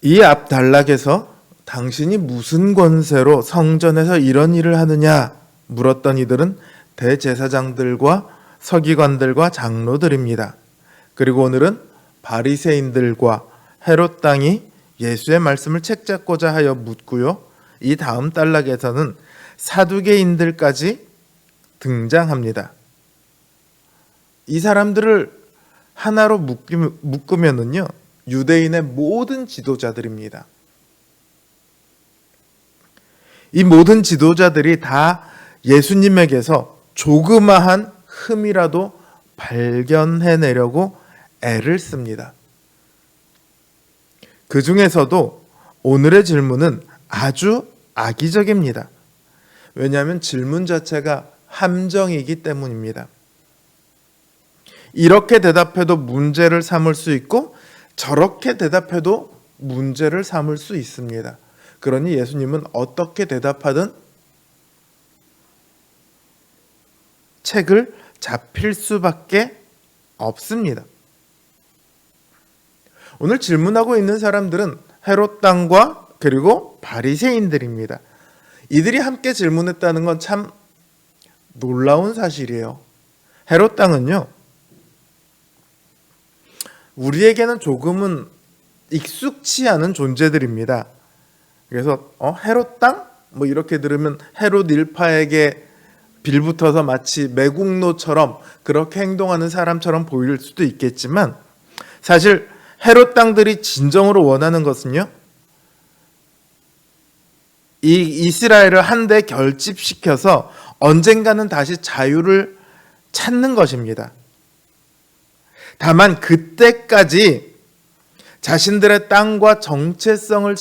이 앞 단락에서 당신이 무슨 권세로 성전에서 이런 일을 하느냐 물었던 이들은 대제사장들과 서기관들과 장로들입니다. 그리고 오늘은 바리새인들과 헤롯 당이 예수의 말씀을 책잡고자 하여 묻고요. 이 다음 단락에서는 사두개인들까지 등장합니다. 이 사람들을 하나로 묶으면은요, 유대인의 모든 지도자들입니다. 이 모든 지도자들이 다 예수님에게서 조그마한 흠이라도 발견해내려고 애를 씁니다. 그 중에서도 오늘의 질문은 아주 악의적입니다. 왜냐하면 질문 자체가 함정이기 때문입니다. 이렇게 대답해도 문제를 삼을 수 있고 저렇게 대답해도 문제를 삼을 수 있습니다. 그러니 예수님은 어떻게 대답하든 책을 잡힐 수밖에 없습니다. 오늘 질문하고 있는 사람들은 헤롯 당과 그리고 바리새인들입니다. 이들이 함께 질문했다는 건 참 놀라운 사실이에요. 헤롯 당은요, 우리에게는 조금은 익숙치 않은 존재들입니다. 그래서 헤롯 당? 뭐 이렇게 들으면 헤롯 일파에게 빌붙어서 마치 매국노처럼 그렇게 행동하는 사람처럼 보일 수도 있겠지만 사실 헤롯 당들이 진정으로 원하는 것은요, 이 이스라엘을 한데 결집시켜서 언젠가는 다시 자유를 찾는 것입니다. 다만 그때까지 자신들의 땅과 정체성을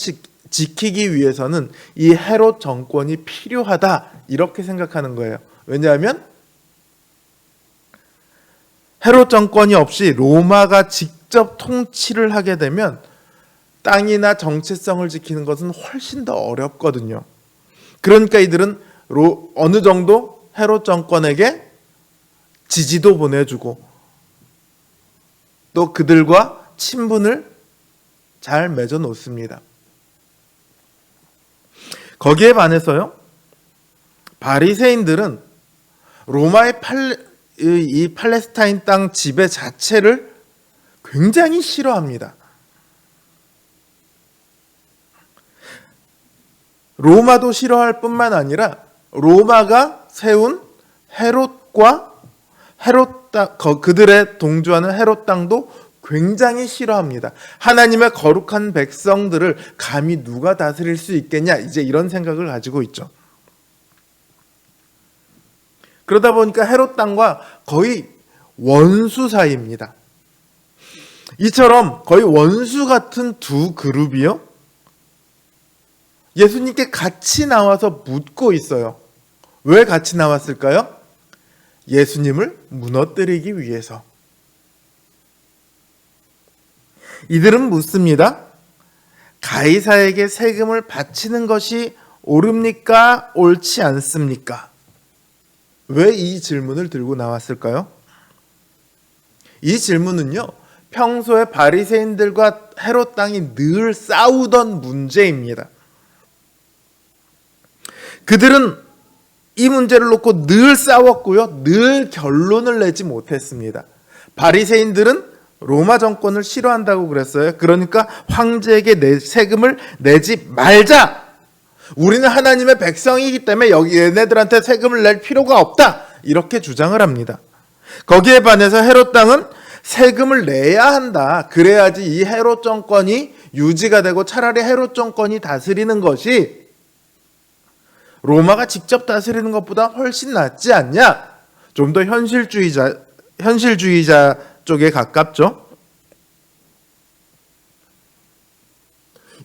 지키기 위해서는 이 헤롯 정권이 필요하다 이렇게 생각하는 거예요. 왜냐하면 헤롯 정권이 없이 로마가 직접 통치를 하게 되면 땅이나 정체성을 지키는 것은 훨씬 더 어렵거든요. 그러니까 이들은 어느 정도 헤롯 정권에게 지지도 보내주고 또 그들과 친분을 잘 맺어 놓습니다. 거기에 반해서요, 바리새인들은 로마의 이 팔레스타인 땅 지배 자체를 굉장히 싫어합니다. 로마도 싫어할 뿐만 아니라 로마가 세운 헤롯과 그들의 동조하는 헤롯 땅도 굉장히 싫어합니다. 하나님의 거룩한 백성들을 감히 누가 다스릴 수 있겠냐, 이제 이런 생각을 가지고 있죠. 그러다 보니까 헤롯 땅과 거의 원수 사이입니다. 이처럼 거의 원수 같은 두 그룹이요, 예수님께 같이 나와서 묻고 있어요. 왜 같이 나왔을까요? 예수님을 무너뜨리기 위해서. 이들은 묻습니다. 가이사에게 세금을 바치는 것이 옳습니까? 옳지 않습니까? 왜 이 질문을 들고 나왔을까요? 이 질문은요, 평소에 바리새인들과 헤롯 당이 늘 싸우던 문제입니다. 그들은 이 문제를 놓고 늘 싸웠고요, 늘 결론을 내지 못했습니다. 바리새인들은 로마 정권을 싫어한다고 그랬어요. 그러니까 황제에게 세금을 내지 말자. 우리는 하나님의 백성이기 때문에 여기 얘네들한테 세금을 낼 필요가 없다. 이렇게 주장을 합니다. 거기에 반해서 헤롯 당은 세금을 내야 한다. 그래야지 이 헤롯 정권이 유지가 되고 차라리 헤롯 정권이 다스리는 것이 로마가 직접 다스리는 것보다 훨씬 낫지 않냐? 좀 더 현실주의자 쪽에 가깝죠.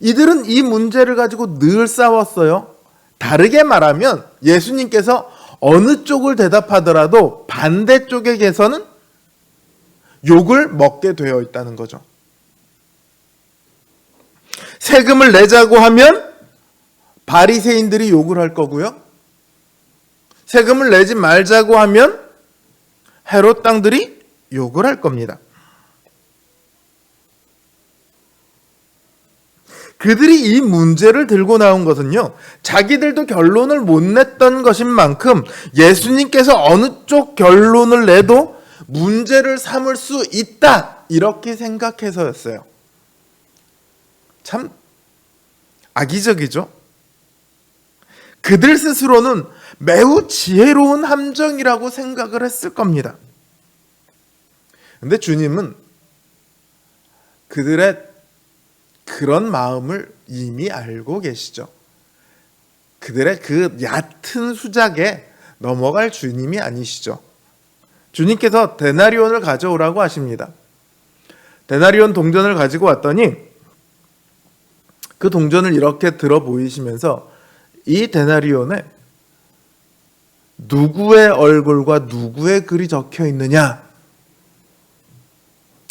이들은 이 문제를 가지고 늘 싸웠어요. 다르게 말하면 예수님께서 어느 쪽을 대답하더라도 반대쪽에게서는 욕을 먹게 되어 있다는 거죠. 세금을 내자고 하면 바리새인들이 욕을 할 거고요, 세금을 내지 말자고 하면 헤롯 당들이 욕을 할 겁니다. 그들이 이 문제를 들고 나온 것은요, 자기들도 결론을 못 냈던 것인 만큼 예수님께서 어느 쪽 결론을 내도 문제를 삼을 수 있다, 이렇게 생각해서였어요. 참 악의적이죠. 그들 스스로는 매우 지혜로운 함정이라고 생각을 했을 겁니다. 근데 주님은 그들의 그런 마음을 이미 알고 계시죠. 그들의 그 얕은 수작에 넘어갈 주님이 아니시죠. 주님께서 데나리온을 가져오라고 하십니다. 데나리온 동전을 가지고 왔더니 그 동전을 이렇게 들어 보이시면서 이 데나리온에 누구의 얼굴과 누구의 글이 적혀 있느냐,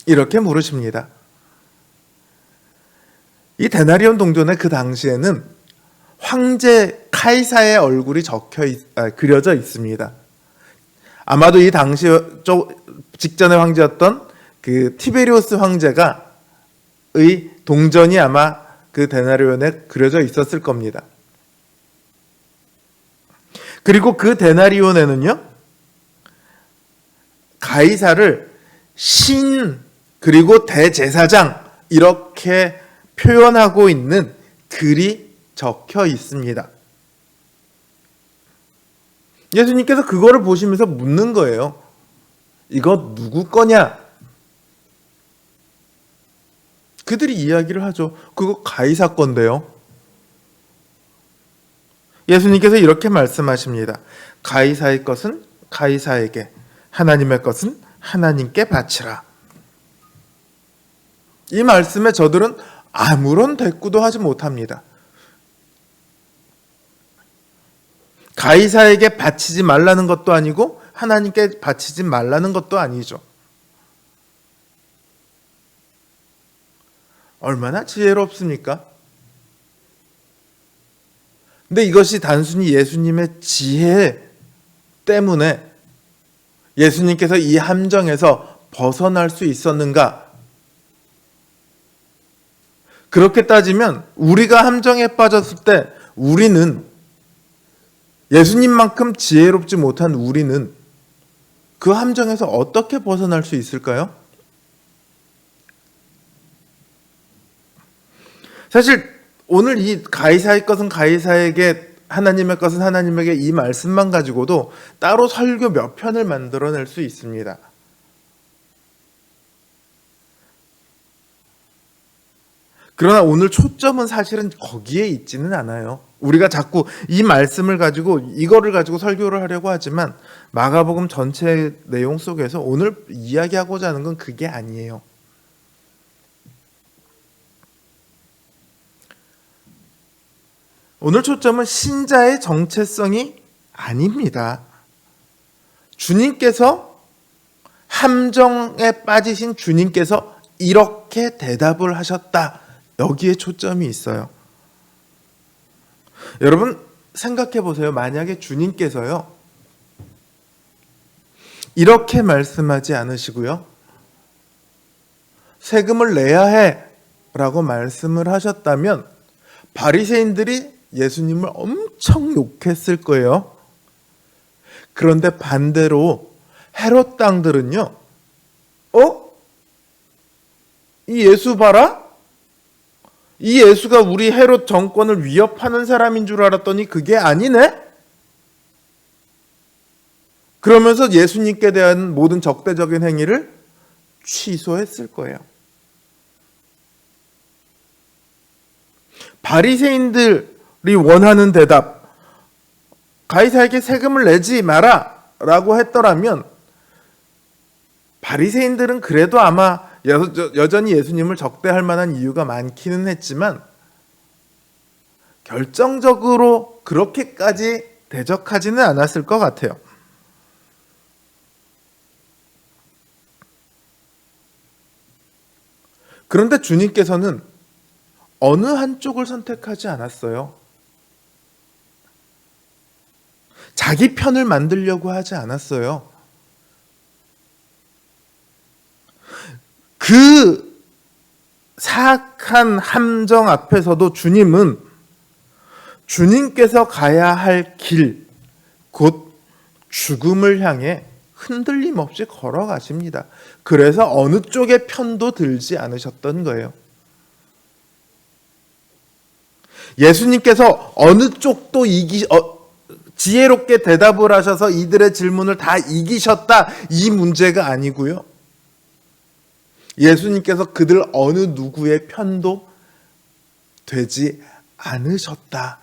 이렇게 물으십니다. 이 데나리온 동전에 그 당시에는 황제 카이사의 얼굴이 그려져 있습니다. 아마도 이 당시 직전의 황제였던 그 티베리우스 황제가 의 동전이 아마 그 데나리온에 그려져 있었을 겁니다. 그리고 그 데나리온에는요, 가이사를 신 그리고 대제사장 이렇게 표현하고 있는 글이 적혀 있습니다. 예수님께서 그거를 보시면서 묻는 거예요. 이거 누구 거냐? 그들이 이야기를 하죠. 그거 가이사 건데요. 예수님께서 이렇게 말씀하십니다. 가이사의 것은 가이사에게, 하나님의 것은 하나님께 바치라. 이 말씀에 저들은 아무런 대꾸도 하지 못합니다. 가이사에게 바치지 말라는 것도 아니고 하나님께 바치지 말라는 것도 아니죠. 얼마나 지혜롭습니까? 근데 이것이 단순히 예수님의 지혜 때문에 예수님께서 이 함정에서 벗어날 수 있었는가? 그렇게 따지면 우리가 함정에 빠졌을 때 우리는, 예수님만큼 지혜롭지 못한 우리는 그 함정에서 어떻게 벗어날 수 있을까요? 사실 오늘 이 가이사의 것은 가이사에게, 하나님의 것은 하나님에게, 이 말씀만 가지고도 따로 설교 몇 편을 만들어낼 수 있습니다. 그러나 오늘 초점은 사실은 거기에 있지는 않아요. 우리가 자꾸 이 말씀을 가지고, 이거를 가지고 설교를 하려고 하지만 마가복음 전체 내용 속에서 오늘 이야기하고자 하는 건 그게 아니에요. 오늘 초점은 신자의 정체성이 아닙니다. 주님께서, 함정에 빠지신 주님께서 이렇게 대답을 하셨다. 여기에 초점이 있어요. 여러분 생각해 보세요. 만약에 주님께서요, 이렇게 말씀하지 않으시고요, 세금을 내야 해 라고 말씀을 하셨다면 바리새인들이 예수님을 엄청 욕했을 거예요. 그런데 반대로 헤롯 당들은요, 이 예수 봐라? 이 예수가 우리 헤롯 정권을 위협하는 사람인 줄 알았더니 그게 아니네? 그러면서 예수님께 대한 모든 적대적인 행위를 취소했을 거예요. 바리새인들이 원하는 대답, 가이사에게 세금을 내지 마라 라고 했더라면 바리새인들은 그래도 아마 여전히 예수님을 적대할 만한 이유가 많기는 했지만 결정적으로 그렇게까지 대적하지는 않았을 것 같아요. 그런데 주님께서는 어느 한쪽을 선택하지 않았어요. 자기 편을 만들려고 하지 않았어요. 그 사악한 함정 앞에서도 주님은 주님께서 가야 할 길, 곧 죽음을 향해 흔들림 없이 걸어가십니다. 그래서 어느 쪽의 편도 들지 않으셨던 거예요. 예수님께서 어느 쪽도 지혜롭게 대답을 하셔서 이들의 질문을 다 이기셨다, 이 문제가 아니고요. 예수님께서 그들 어느 누구의 편도 되지 않으셨다.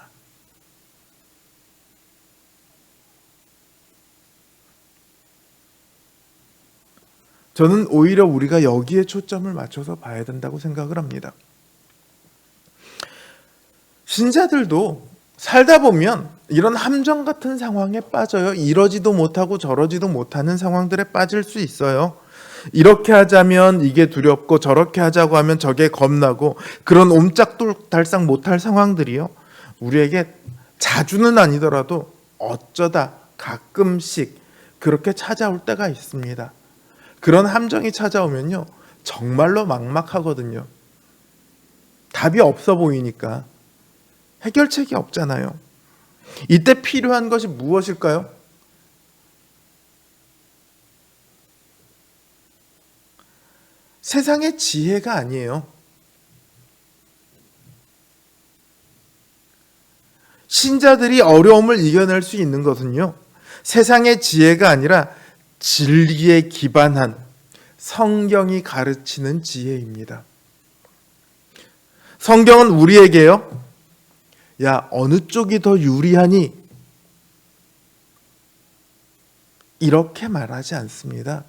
저는 오히려 우리가 여기에 초점을 맞춰서 봐야 된다고 생각을 합니다. 신자들도 살다 보면 이런 함정 같은 상황에 빠져요. 이러지도 못하고 저러지도 못하는 상황들에 빠질 수 있어요. 이렇게 하자면 이게 두렵고 저렇게 하자고 하면 저게 겁나고, 그런 옴짝달싹 못할 상황들이요, 우리에게 자주는 아니더라도 어쩌다 가끔씩 그렇게 찾아올 때가 있습니다. 그런 함정이 찾아오면요, 정말로 막막하거든요. 답이 없어 보이니까 해결책이 없잖아요. 이때 필요한 것이 무엇일까요? 세상의 지혜가 아니에요. 신자들이 어려움을 이겨낼 수 있는 것은요, 세상의 지혜가 아니라 진리에 기반한 성경이 가르치는 지혜입니다. 성경은 우리에게요, 야, 어느 쪽이 더 유리하니? 이렇게 말하지 않습니다.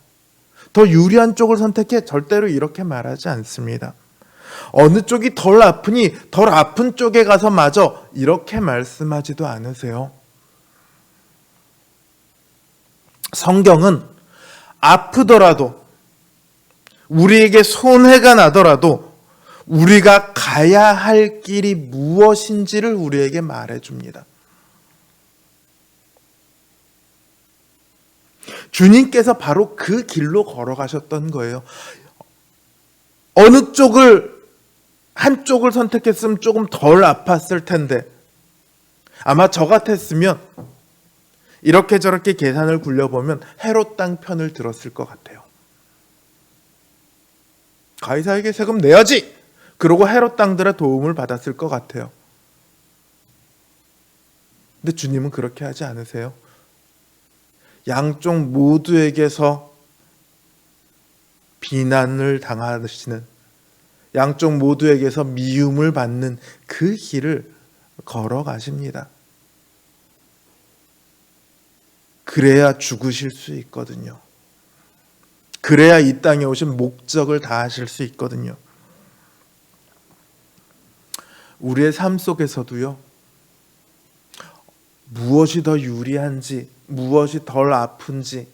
더 유리한 쪽을 선택해, 절대로 이렇게 말하지 않습니다. 어느 쪽이 덜 아프니 덜 아픈 쪽에 가서 맞아, 이렇게 말씀하지도 않으세요. 성경은 아프더라도, 우리에게 손해가 나더라도 우리가 가야 할 길이 무엇인지를 우리에게 말해줍니다. 주님께서 바로 그 길로 걸어가셨던 거예요. 어느 쪽을, 한쪽을 선택했으면 조금 덜 아팠을 텐데, 아마 저 같았으면 이렇게 저렇게 계산을 굴려보면 헤롯 땅 편을 들었을 것 같아요. 가이사에게 세금 내야지! 그러고 헤롯 땅들의 도움을 받았을 것 같아요. 근데 주님은 그렇게 하지 않으세요. 양쪽 모두에게서 비난을 당하시는, 양쪽 모두에게서 미움을 받는 그 길을 걸어가십니다. 그래야 죽으실 수 있거든요. 그래야 이 땅에 오신 목적을 다하실 수 있거든요. 우리의 삶 속에서도요, 무엇이 더 유리한지, 무엇이 덜 아픈지,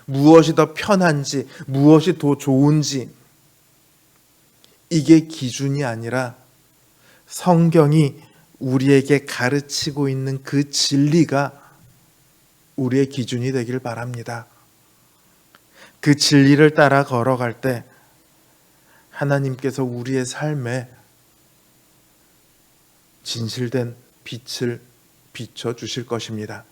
무엇이 더 편한지, 무엇이 더 좋은지, 이게 기준이 아니라 성경이 우리에게 가르치고 있는 그 진리가 우리의 기준이 되길 바랍니다. 그 진리를 따라 걸어갈 때 하나님께서 우리의 삶에 진실된 빛을 비춰 주실 것입니다.